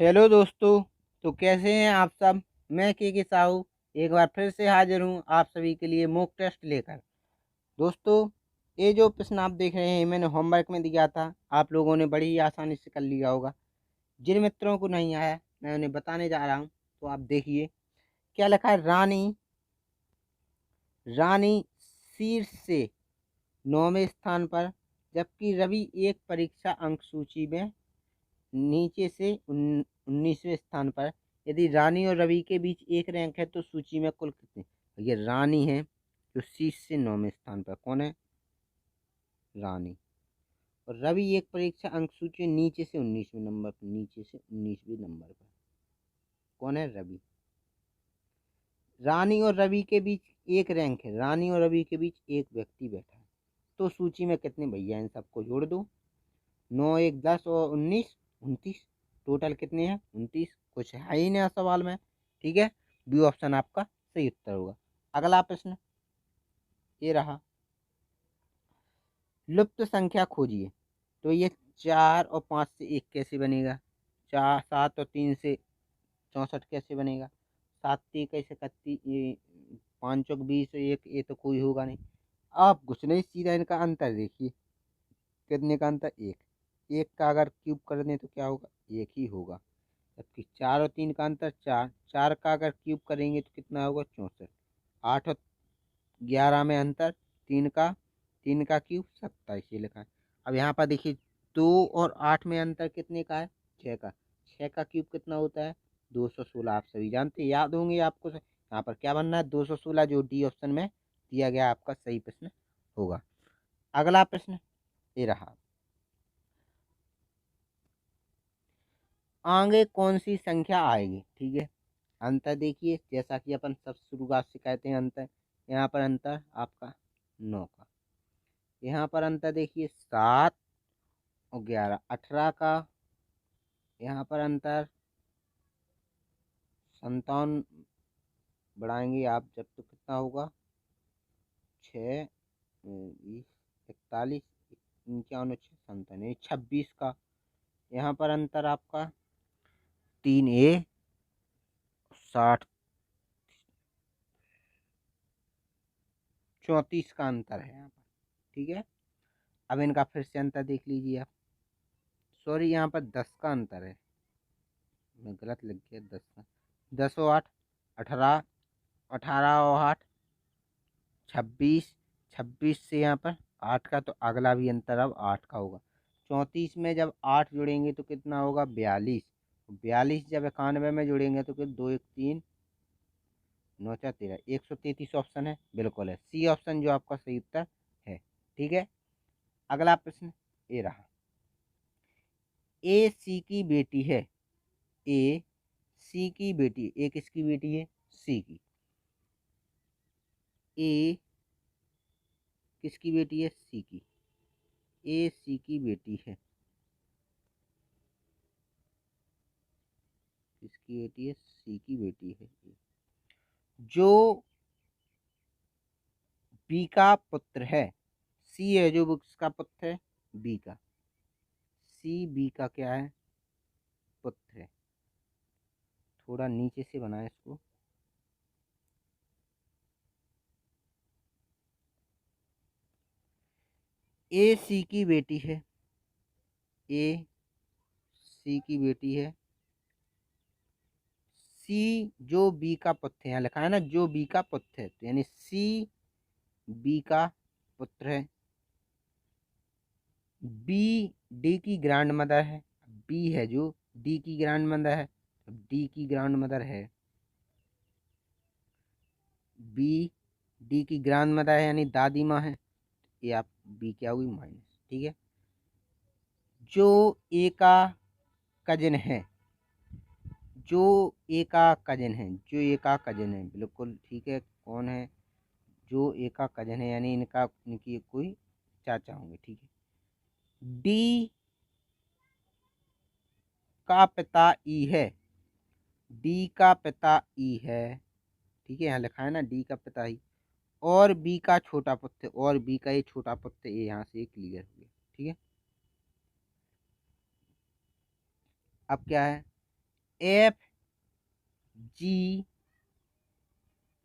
Hello दोस्तों। तो कैसे हैं आप सब। मैं के साहू एक बार फिर से हाजिर हूं आप सभी के लिए मॉक टेस्ट लेकर। दोस्तों, ये जो प्रश्न आप देख रहे हैं मैंने होमवर्क में दिया था, आप लोगों ने बड़ी ही आसानी से कर लिया होगा। जिन मित्रों को नहीं आया मैं उन्हें बताने जा रहा हूं, तो आप देखिए क्या लिखा है। रानी रानी शीर्ष से 9वें स्थान पर, जबकि रवि एक परीक्षा अंक सूची में नीचे से 19वें स्थान पर। यदि रानी और रवि के बीच एक रैंक है तो सूची में कुल कितने। ये रानी है जो शीर्ष से 9वें स्थान पर। कौन है? रानी। और रवि एक परीक्षा अंक सूची नीचे से 19वें नंबर पर, नीचे से 19वें नंबर पर। कौन है? रवि। रानी और रवि के बीच एक रैंक है, रानी और रवि के बीच एक व्यक्ति बैठा है, तो सूची में कितने भैया? इन सबको जोड़ दो। 9 1 10 और 19 29। टोटल कितने हैं? 29। कुछ है ही नहीं सवाल में। ठीक है, बी ऑप्शन आपका सही उत्तर होगा। अगला प्रश्न ये रहा, लुप्त संख्या खोजिए। तो ये 4 और 5 से 1 कैसे बनेगा? 4 7 और 3 से 64 कैसे बनेगा? 7 3 कैसे 31, 5 चौक 20 1, ये तो कोई होगा नहीं। आप कुछ नहीं, सीधा इनका अंतर देखिए। कितने का अंतर? एक। एक का अगर क्यूब कर दें तो क्या होगा? एक ही होगा। जबकि 4 और 3 का अंतर 4, 4 का अगर क्यूब करेंगे तो कितना होगा? 64। 8 और 11 में अंतर 3 का, 3 का क्यूब 27, ये लिखा है। अब यहाँ पर देखिए 2 और 8 में अंतर कितने का है? 6 का। 6 का क्यूब कितना होता है? 216। आप सभी जानते, याद होंगे आपको। यहाँ पर क्या बनना है? 216, जो डी ऑप्शन में दिया गया आपका सही प्रश्न होगा। अगला प्रश्न ये रहा, आगे कौन सी संख्या आएगी? ठीक है, अंतर देखिए, जैसा कि अपन सब शुरुआत से कहते हैं अंतर। यहाँ पर अंतर आपका 9 का। यहाँ पर अंतर देखिए 7 और 11 18 का। यहाँ पर अंतर 57 बढ़ाएंगे आप जब तो कितना होगा? 6 20 41 51 57, 26 का। यहाँ पर अंतर आपका 3A 60 34 का अंतर है यहाँ पर। ठीक है, अब इनका फिर से अंतर देख लीजिए आप। सॉरी, यहाँ पर 10 का अंतर है, मैं गलत लिख गया। 10 का, 10 और 8 18, 18 और 8 26। 26 से यहाँ पर 8 का, तो अगला भी अंतर अब 8 का होगा। 34 में जब 8 जुड़ेंगे तो कितना होगा? 42। 42 जब 91 में जुड़ेंगे तो कितना? 2 1 3 9 4 13, 133 ऑप्शन है, बिल्कुल है सी ऑप्शन जो आपका सही उत्तर है। ठीक है, अगला प्रश्न ये रहा, ए सी की बेटी है। ए सी की बेटी, ए किसकी बेटी है? सी की। ए किसकी बेटी है? सी की। ए सी की बेटी है। किसकी बेटी है? सी की बेटी है। जो बी का पुत्र है। सी है जो उसका पुत्र है, बी का। सी बी का क्या है? पुत्र है। थोड़ा नीचे से बनाए इसको। ए सी की बेटी है। ए सी की बेटी है। सी जो बी का पुत्र है, यहाँ लिखा है ना जो बी का पुत्र है, तो यानी सी बी का पुत्र है। बी डी की ग्रैंड मदर है। बी है जो डी की ग्रैंड मदर है, डी की ग्रैंड मदर है। बी डी की ग्रैंड मदर है यानी दादी माँ है। ये आप बी क्या हुई? माइनस। ठीक है, जो ए का कजिन है। जो ए का कजिन है, जो ए का कजिन है, बिल्कुल ठीक है। कौन है? जो ए का कजिन है, यानी इनका, इनकी कोई चाचा होंगे। ठीक है, डी का पिता ई है। डी का पिता ई है। ठीक है, यहाँ लिखा है ना डी का पिता ई। और बी का छोटा पुत्र, और बी का ये छोटा पुत्र, ये यहाँ से क्लियर हो गया। ठीक है, अब क्या है? एफ जी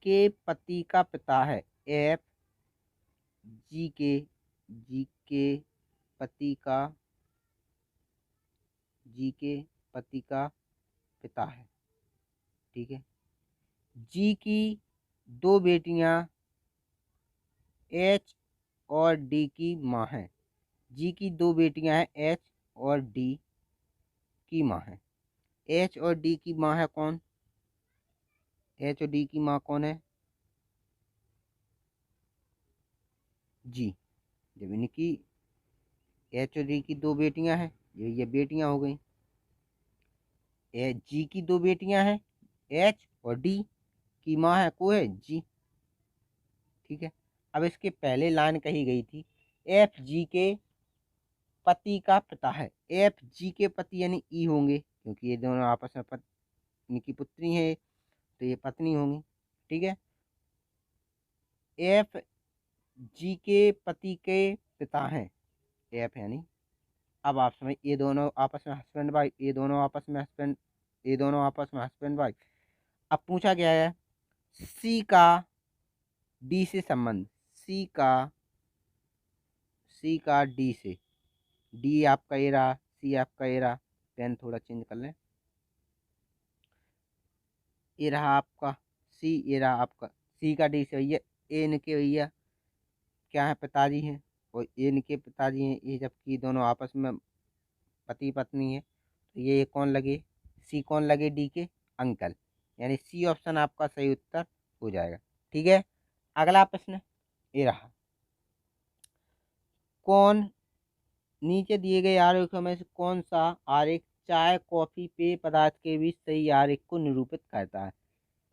के पति का पिता है। एफ जी के पति का पिता है। ठीक है। जी की दो बेटियां एच और डी की माँ है। जी की दो बेटियां हैं, एच और डी की माँ है। एच और डी की माँ है कौन? एच और डी की माँ कौन है? जी। जब इनकी एच और डी की दो बेटियां हैं, ये बेटियां हो गई। जी की दो बेटियां हैं, एच और डी की माँ है को है जी। ठीक है। अब इसके पहले लाइन कही गई थी एफ जी के पति का पिता है। एफ जी के पति यानी ई होंगे, क्योंकि ये दोनों आपस में इनकी पुत्री है तो ये पत्नी होंगी। ठीक है। एफ जी के पति के पिता हैं, एफ यानी, अब आप समझ, ये दोनों आपस में हस्बैंड वाइफ, ये दोनों आपस में हस्बैंड वाइफ। अब पूछा गया है सी का डी से संबंध। सी का डी से, डी आपका ये रहा, सी आपका ये रहा। पेन थोड़ा चेंज कर लें। ये रहा आपका सी, ये रहा आपका सी का डी से भैया। ए इनके भैया क्या है? पिताजी हैं। और ए इनके पिताजी हैं, ये जबकि दोनों आपस में पति पत्नी है, तो ये कौन लगे? सी कौन लगे? डी के अंकल। यानी सी ऑप्शन आपका सही उत्तर हो जाएगा। ठीक है। अगला प्रश्न ये रहा, कौन नीचे दिए गए आरेखों में से कौन सा आरेख चाय कॉफी पेय पदार्थ के बीच सही आरेख को निरूपित करता है?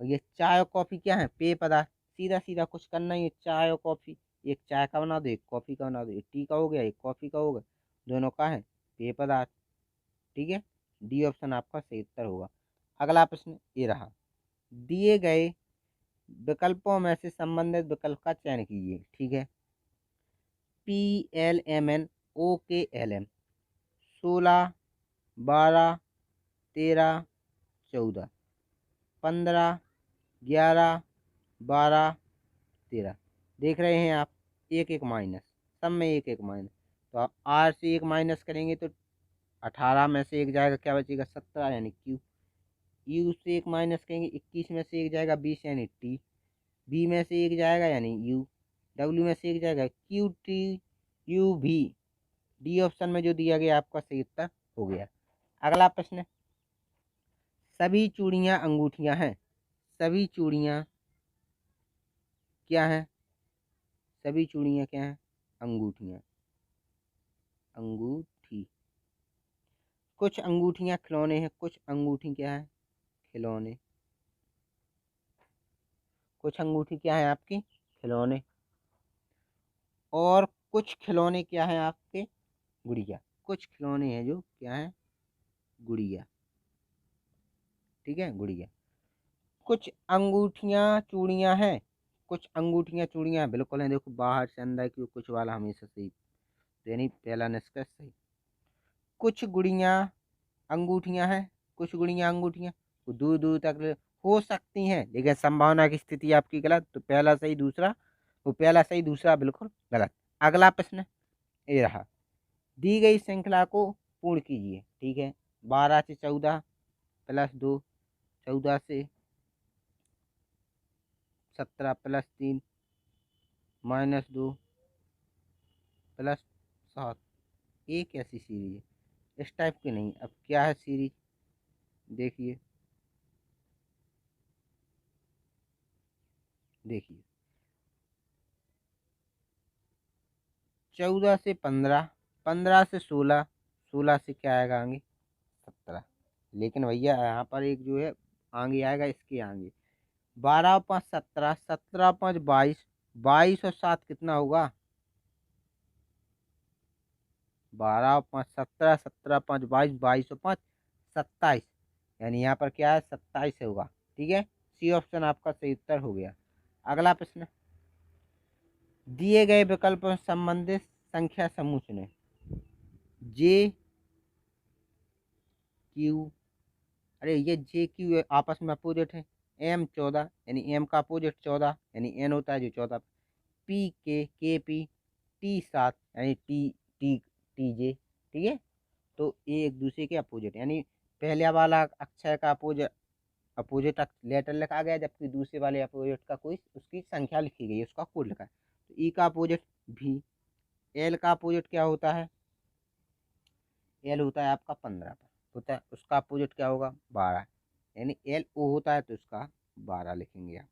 और ये चाय और कॉफी क्या है? पेय पदार्थ। सीधा सीधा कुछ करना ही है, चाय और कॉफी। एक चाय का बना दो, एक कॉफी का बना दो। एक टी का हो गया, एक कॉफी का हो गया। दोनों का है पेय पदार्थ। ठीक है। डी ऑप्शन आपका सही उत्तर होगा। अगला प्रश्न ये रहा, दिए गए विकल्पों में से संबंधित विकल्प का चयन कीजिए। ठीक है। PLMN OKLM 16 12 13 14 15 11 12 13 देख रहे हैं आप, एक एक माइनस, सब में एक एक माइनस। तो आप आर से एक माइनस करेंगे तो 18 में से एक जाएगा, क्या बचेगा? 17 यानी क्यू। यू से एक माइनस करेंगे, 21 में से एक जाएगा 20 यानी टी। बी में से एक जाएगा यानी यू। डब्ल्यू में से एक जाएगा क्यू टी यू भी। डी ऑप्शन में जो दिया गया आपका सही उत्तर हो गया। अगला प्रश्न, सभी चूड़ियां अंगूठियां हैं। सभी चूड़ियां क्या हैं? सभी चूड़ियां क्या हैं? अंगूठियां। अंगूठी। कुछ अंगूठियां खिलौने हैं, कुछ अंगूठी क्या है? खिलौने। कुछ अंगूठी क्या है आपकी? खिलौने। और कुछ खिलौने क्या है आपके? गुड़िया। कुछ खिलौने हैं जो क्या है? गुड़िया। ठीक है, गुड़िया। कुछ अंगूठियां चूड़ियां हैं। कुछ अंगूठियां चूड़ियां बिल्कुल हैं, देखो बाहर से अंदर की, कुछ वाला हमेशा सही, यानी पहला निष्कर्ष सही। कुछ गुड़ियां अंगूठियां हैं, कुछ गुड़ियां अंगूठियां दूर दूर तक हो सकती हैं, लेकिन संभावना की स्थिति आपकी गलत। तो पहला सही, दूसरा वो पहला सही, दूसरा बिल्कुल गलत। अगला प्रश्न ये रहा, दी गई श्रृंखला को पूर्ण कीजिए। ठीक है। 12 से 14 प्लस 2, 14 से 17 प्लस 3 माइनस 2 प्लस 7। एक ऐसी सीरीज है, इस टाइप की नहीं। अब क्या है सीरीज? देखिए, देखिए 14 से 15, 15 से 16, 16 से क्या आएगा आगे? 17। लेकिन भैया यहाँ पर एक जो है आगे आएगा, इसके आगे 12 5 17, 17 5 22, 22 और 7 कितना होगा? 12 5 17, 17 5 22, 22 और 5 27। यानी यहाँ पर क्या है? 27 होगा। ठीक है। सी ऑप्शन आपका सही उत्तर हो गया। अगला प्रश्न, दिए गए विकल्पों से संबंधित संख्या समूह चुनें। जे, क्यू, अरे ये जे क्यू आपस में अपोजिट है, एम 14 यानी एम का अपोजिट 14 यानी एन होता है जो 14, पी के पी, टी 7 यानी टी टी टी जे, ठीक है। तो ये एक दूसरे के अपोजिट यानी पहले वाला अक्षर का अपोजिट अपोजिट लेटर लिखा गया, जबकि दूसरे वाले अपोजिट का कोई उसकी संख्या लिखी गई है, उसका कोड लिखा है। तो ई का अपोजिट भी, एल का अपोजिट क्या होता है, एल होता है आपका 15 पर होता है, उसका अपोजिट क्या होगा 12, यानी एल ओ होता है तो उसका 12 लिखेंगे आप।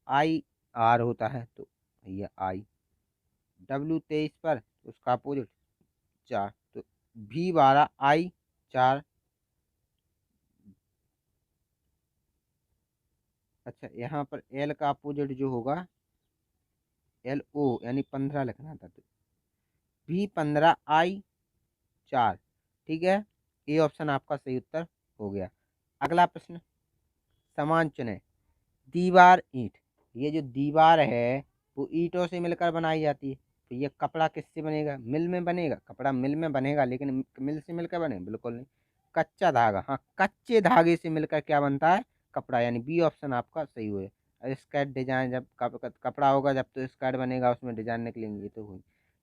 आई आर होता है तो भैया आई, डब्ल्यू 23 पर उसका अपोजिट 4, तो भी 12 आई 4। अच्छा यहाँ पर एल का अपोजिट जो होगा एल ओ यानी 15 लिखना था, तो भी 15 आई 4, ठीक है। ये ऑप्शन आपका सही उत्तर हो गया। अगला प्रश्न, समान चुने, दीवार ईंट, ये जो दीवार है वो ईंटों से मिलकर बनाई जाती है, तो ये कपड़ा किससे बनेगा, मिल में बनेगा, कपड़ा मिल में बनेगा, लेकिन मिल से मिलकर बने बिल्कुल नहीं। कच्चा धागा, हाँ कच्चे धागे से मिलकर क्या बनता है, कपड़ा, यानी बी ऑप्शन आपका सही हुए। और स्कर्ट डिजाइन जब कपड़ा होगा जब तो स्कर्ट बनेगा, उसमें डिजाइन निकलेंगे, ये तो हुई,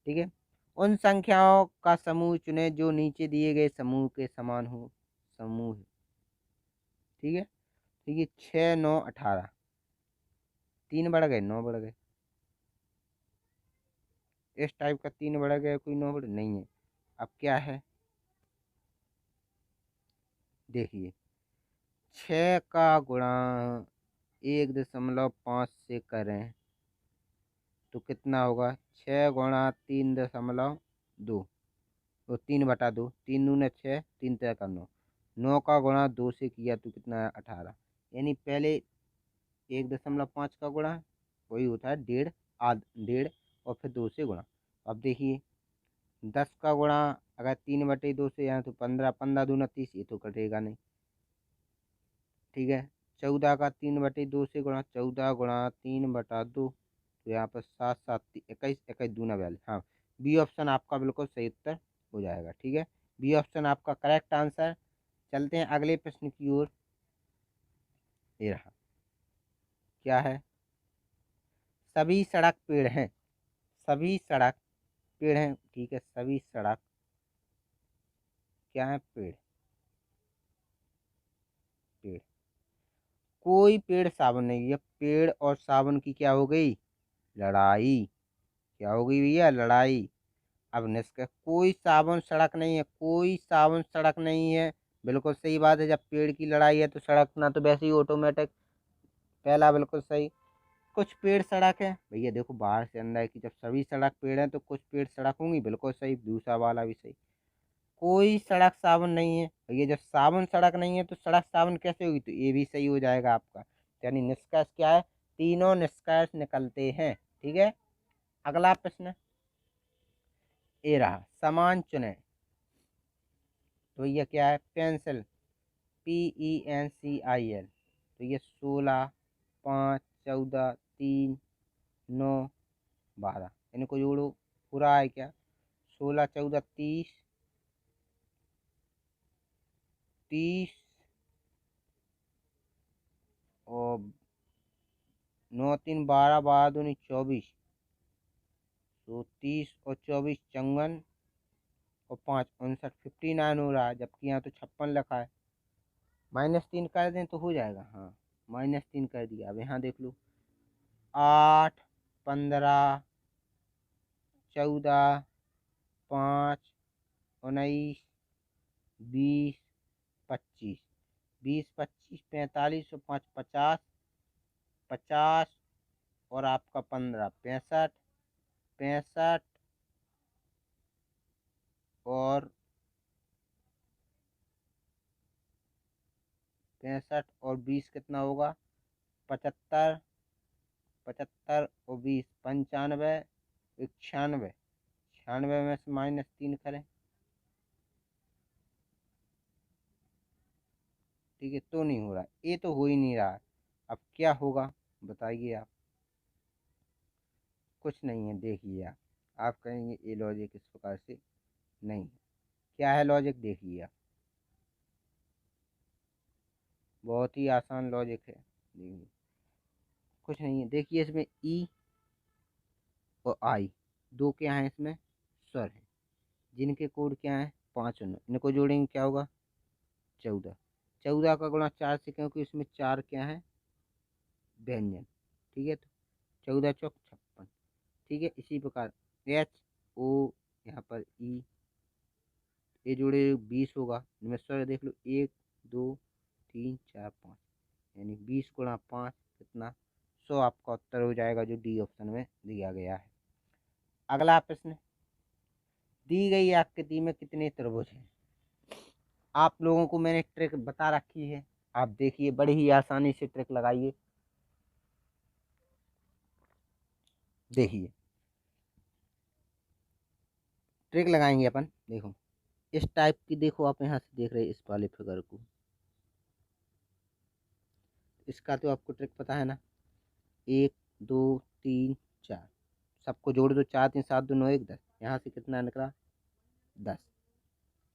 ठीक है। उन संख्याओं का समूह चुने जो नीचे दिए गए समूह के समान हो, समूह, ठीक है। ठीक है, 6 9 18, 3 बढ़ गए 9 बढ़ गए, इस टाइप का 3 बढ़ गए, कोई 9 बढ़ नहीं है। अब क्या है देखिए, 6 का गुणा 1.5 से करें तो कितना होगा, 6 गुणा 3.2, तो 3/2, 3 दूने 6, 3 3 का 9, 9 का गुणा 2 से किया तो कितना है 18, यानी पहले 1.5 का गुणा वही होता है 1.5 आध 1.5, और फिर 2 से गुणा। अब देखिए 10 का गुणा अगर 3/2 से यहाँ तो 15, 15 दूना 30, ये तो कटेगा नहीं, ठीक है। 14 का 3/2 से गुणा, 14 गुणा 3/2, तो यहाँ पर 7 7 21, 21 दूना 42, हाँ बी ऑप्शन आपका बिल्कुल सही उत्तर हो जाएगा, ठीक है। बी ऑप्शन आपका करेक्ट आंसर। चलते हैं अगले प्रश्न की ओर। ये रहा, क्या है, सभी सड़क पेड़ हैं, सभी सड़क पेड़ हैं, ठीक है, सभी सड़क क्या है, पेड़, पेड़, कोई पेड़ साबुन नहीं, ये पेड़ और साबुन की क्या हो गई, लड़ाई, क्या हो गई भैया, लड़ाई। अब निष्कर्ष, कोई साबुन सड़क नहीं है, कोई साबुन सड़क नहीं है, बिल्कुल सही बात है। जब पेड़ की लड़ाई है तो सड़क ना तो वैसे ही ऑटोमेटिक, पहला बिल्कुल सही। कुछ पेड़ सड़क है, भैया देखो बाहर से अंदर की, जब सभी सड़क पेड़ हैं तो कुछ पेड़ सड़क होंगी, बिल्कुल सही, दूसरा वाला भी सही। कोई सड़क साबुन नहीं है, भैया जब साबुन सड़क नहीं है तो सड़क साबुन कैसे होगी, तो ये भी सही हो जाएगा आपका। यानी निष्कर्ष क्या है, तीनों निष्कर्ष निकलते हैं, ठीक है। अगला प्रश्न, ये रहा, समान चुने, तो ये क्या है, पेंसिल, PENCIL, तो ये 16 5 14 3 9 12, इनको जोड़ो, पूरा है क्या, 16 14 30, 30 और 9 3 12, 12 दूनी 24, तो 30 और 24 54 और 5 59, 59 हो रहा है, जबकि यहाँ तो 56 लिखा है। -3 कर दें तो हो जाएगा, हाँ -3 कर दिया। अब यहाँ देख लो, 8 15 14 5 19 20 25, 20 25 45 और 5 50, 50 और आपका 15 65, 65 और 65 और 20 कितना होगा, 75, 75 और 20 95, 96, 96 में से -3 करें, ठीक है, तो नहीं हो रहा, ये तो हो ही नहीं रहा। अब क्या होगा बताइए आप, कुछ नहीं है, देखिए आप कहेंगे ये लॉजिक इस प्रकार से नहीं है, क्या है लॉजिक देखिए आप, बहुत ही आसान लॉजिक है। देखिए कुछ नहीं है, देखिए इसमें ई और आई दो क्या हैं, इसमें स्वर हैं, जिनके कोड क्या हैं 5 और 9, इनको जोड़ेंगे क्या होगा 14। 14 का गुणा 4 से, क्योंकि इसमें 4 क्या है व्यंजन, ठीक है। तो 14 चौक 56, ठीक है। इसी प्रकार एच ओ, यहाँ पर ई, ये जोड़े 20 होगा। इनमें स्वर देख लो 1 2 3 4 5, यानी 20 गुणा 5 कितना 100, आपका उत्तर हो जाएगा जो डी ऑप्शन में दिया गया है। अगला प्रश्न, दी गई आकृति में कितने त्रिभुज हैं। आप लोगों को मैंने ट्रिक बता रखी है, आप देखिए बड़ी ही आसानी से ट्रिक लगाइए। देखिए ट्रिक लगाएंगे अपन, देखो इस टाइप की, देखो आप यहाँ से देख रहे हैं इस वाले फिगर को, इसका तो आपको ट्रिक पता है ना, 1 2 3 4, सबको जोड़ दो, 4 3 7 2 9 1 10, यहाँ से कितना निकला 10,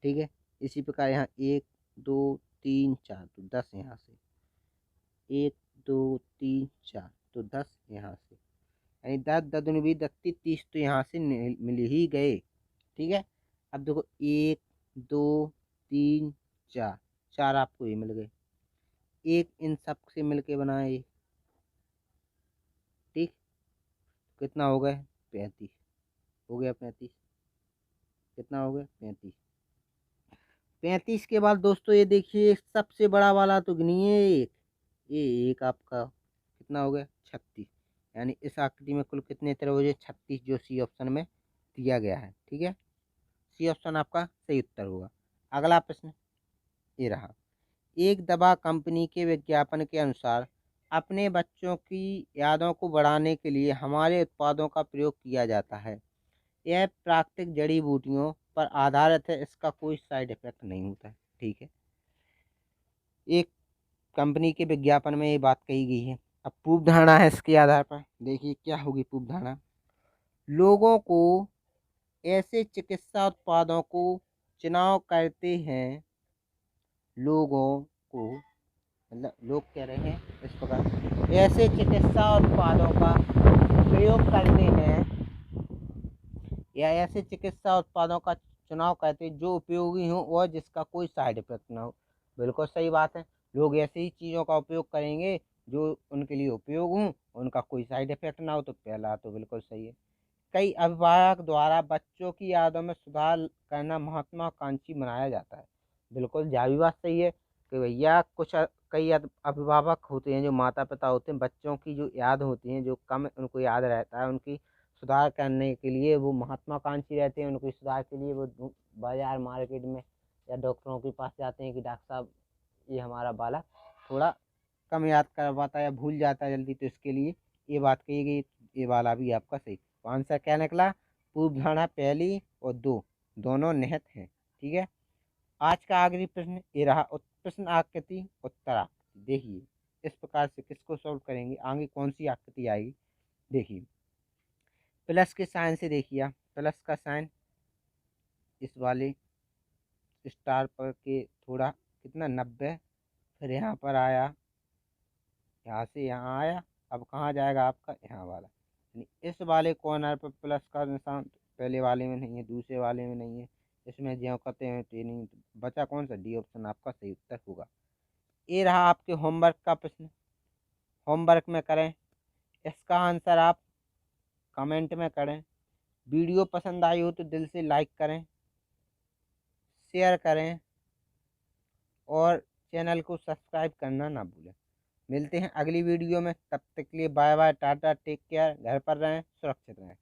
ठीक है। इसी प्रकार यहाँ 1 2 3 4 तो 10, यहाँ से 1 2 3 4 तो 10, यहाँ से यानी 10 10 दूनी 20 10 30 तो यहाँ से मिल ही गए, ठीक है। अब देखो 1 2 3 4, 4 आपको ये मिल गए, एक इन सब से मिलके बनाए, ठीक, कितना हो गए 35, हो गया 35, कितना हो गया 35। 35 के बाद दोस्तों ये देखिए सबसे बड़ा वाला तो गिनिए, एक ये एक आपका कितना हो गया 36, यानी इस आकृति में कुल कितने त्रिभुज है 36, जो सी ऑप्शन में दिया गया है, ठीक है। सी ऑप्शन आपका सही उत्तर होगा। अगला प्रश्न ये रहा, एक दवा कंपनी के विज्ञापन के अनुसार अपने बच्चों की यादों को बढ़ाने के लिए हमारे उत्पादों का प्रयोग किया जाता है, यह प्राकृतिक जड़ी बूटियों पर आधारित है, इसका कोई साइड इफेक्ट नहीं होता है, ठीक है। एक कंपनी के विज्ञापन में ये बात कही गई है। अब पूर्व धारणा है, इसके आधार पर देखिए क्या होगी पूर्व धारणा, लोगों को ऐसे चिकित्सा उत्पादों को चुनाव करते हैं, लोगों को, मतलब लोग कह रहे हैं इस प्रकार, ऐसे चिकित्सा उत्पादों का प्रयोग करते हैं या ऐसे चिकित्सा उत्पादों का चुनाव करते हैं जो उपयोगी हो और जिसका कोई साइड इफेक्ट ना हो। बिल्कुल सही बात है, लोग ऐसी ही चीज़ों का उपयोग करेंगे जो उनके लिए उपयोग हो, उनका कोई साइड इफेक्ट ना हो, तो पहला तो बिल्कुल सही है। कई अभिभावक द्वारा बच्चों की यादों में सुधार करना महत्वाकांक्षी बनाया जाता है, बिल्कुल जावी बात सही है कि भैया कुछ कई अभिभावक होते हैं, जो माता पिता होते हैं, बच्चों की जो याद होती हैं, जो कम उनको याद रहता है, उनकी सुधार करने के लिए वो महत्वाकांक्षी रहते हैं, उनके सुधार के लिए वो बाजार मार्केट में या डॉक्टरों के पास जाते हैं कि डॉक्टर साहब ये हमारा बालक थोड़ा कम याद कर पाता है या भूल जाता है जल्दी, तो इसके लिए ये बात कही गई। ये वाला भी आपका सही, तो आंसर क्या निकला, पूर्व धारणा पहली और दो दोनों निहित हैं, ठीक है। आज का आखिरी प्रश्न ये रहा, प्रश्न आकृति उत्तर आकृति, देखिए इस प्रकार से किसको सॉल्व करेंगे, आगे कौन सी आकृति आएगी। देखिए प्लस के साइन से, देखिए प्लस का साइन इस वाले स्टार पर के थोड़ा कितना 90, फिर यहाँ पर आया, यहाँ से यहाँ आया, अब कहाँ जाएगा आपका यहाँ वाला, यानी इस वाले कॉर्नर पर प्लस का निशान पहले वाले में नहीं है, दूसरे वाले में नहीं है, इसमें जो कहते हैं तो नहीं, तो बचा कौन सा, डी ऑप्शन आपका सही उत्तर होगा। ये रहा आपके होमवर्क का प्रश्न, होमवर्क में करें, इसका आंसर आप कमेंट में करें। वीडियो पसंद आई हो तो दिल से लाइक करें, शेयर करें और चैनल को सब्सक्राइब करना ना भूलें। मिलते हैं अगली वीडियो में, तब तक के लिए bye bye, tata, take care, घर पर रहें, सुरक्षित रहें।